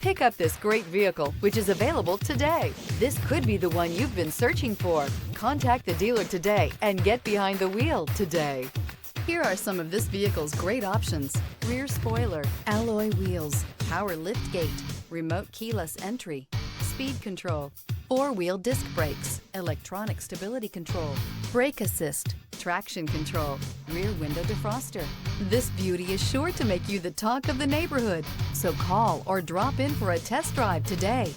Pick up this great vehicle, which is available today. This could be the one you've been searching for. Contact the dealer today and get behind the wheel today. Here are some of this vehicle's great options: rear spoiler, alloy wheels, power liftgate, remote keyless entry, speed control, four-wheel disc brakes, electronic stability control, brake assist, traction control, rear window defroster. This beauty is sure to make you the talk of the neighborhood. So call or drop in for a test drive today.